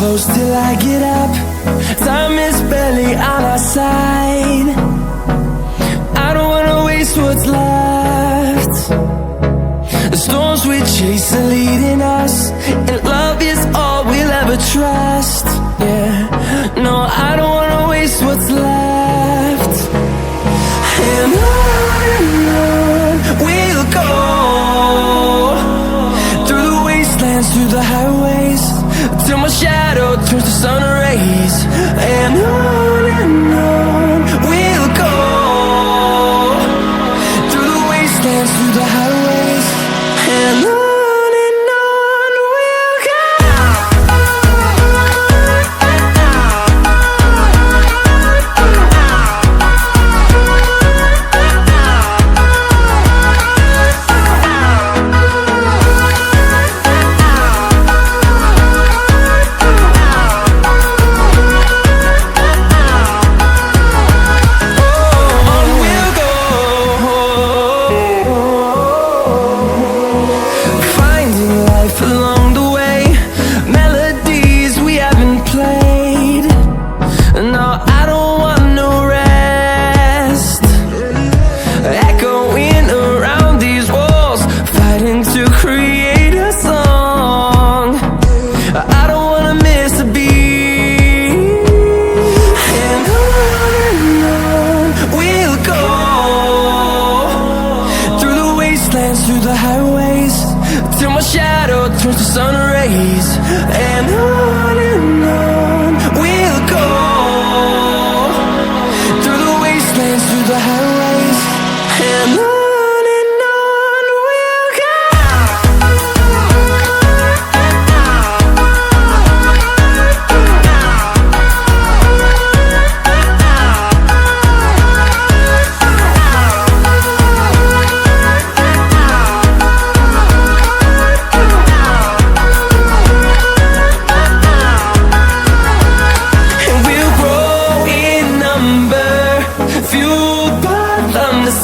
close till I get up. Time is barely on our side. I don't wanna waste what's left. The storms we chase are leading us, and love is all we'll ever trust. Yeah, no, I don't wanna waste what's left. And on we'll go, through the wastelands, through the highways, till my shadow turns to sun rays. And on we'll go, through the wastelands, through the highways, and on we'll go. Through the highways, till my shadow turns to sun rays. And on we'll go, through the wastelands, through the highways, and on we'll go.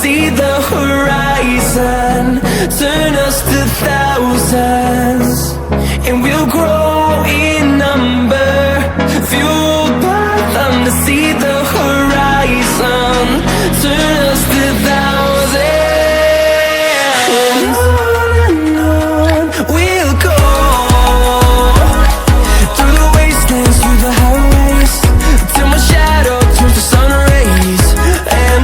See the horizon, turn us to thousands, and we'll grow in number, fueled by them. To see the horizon, turn us to thousands, and on we'll go, through the wastelands, through the highways, till my shadow turns to sun rays. And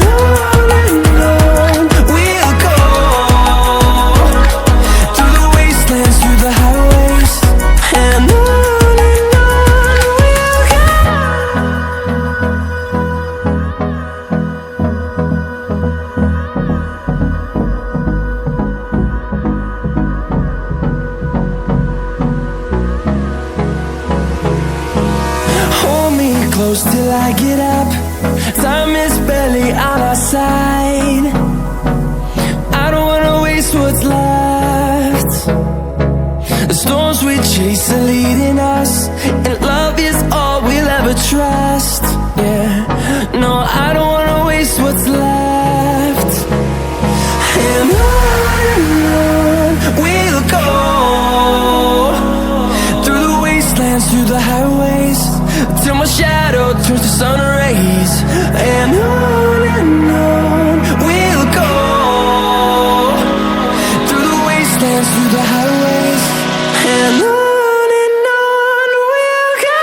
close till I get up. Time is barely on our side. I don't wanna waste what's left. The storms we chase are leading us, and love is all we'll ever trust. Yeah, no, I don't wanna waste what's left. And on we'll go, through the wastelands, through the highways, till my shadow turns to sun rays. And on we'll go, through the wastelands, through the highways, and on we'll go.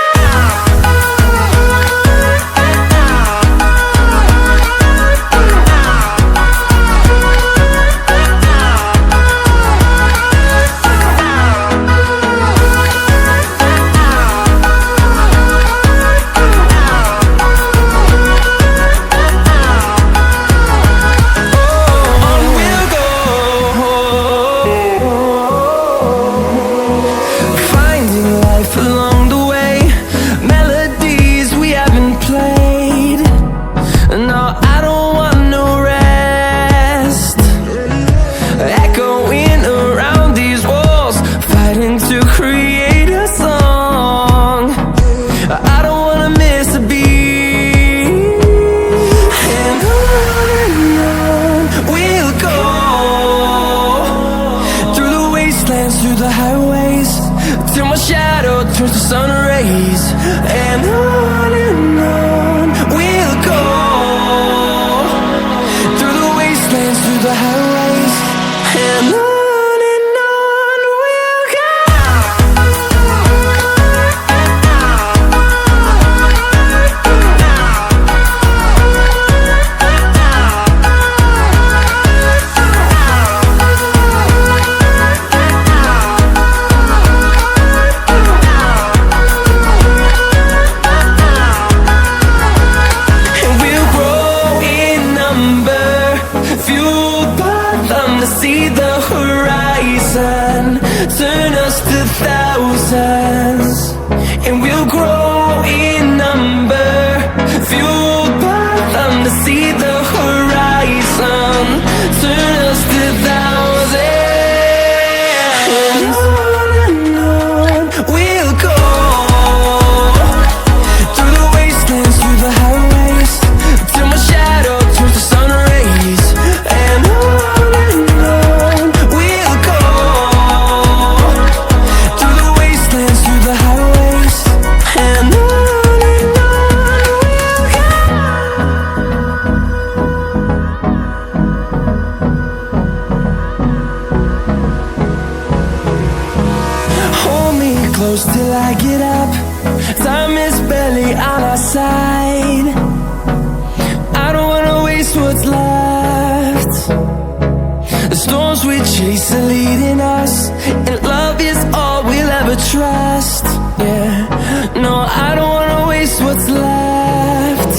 storms we chase are leading us, and love is all we'll ever trust. Yeah, no, I don't wanna waste what's left.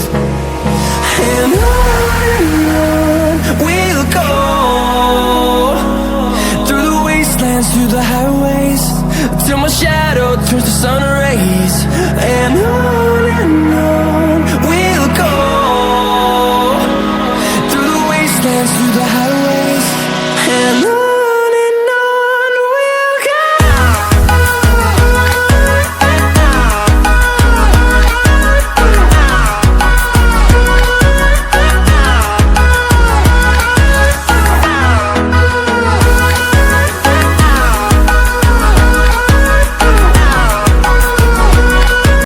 And on we'll go, through the wastelands, through the highways, till my shadow turns to sun rays. And on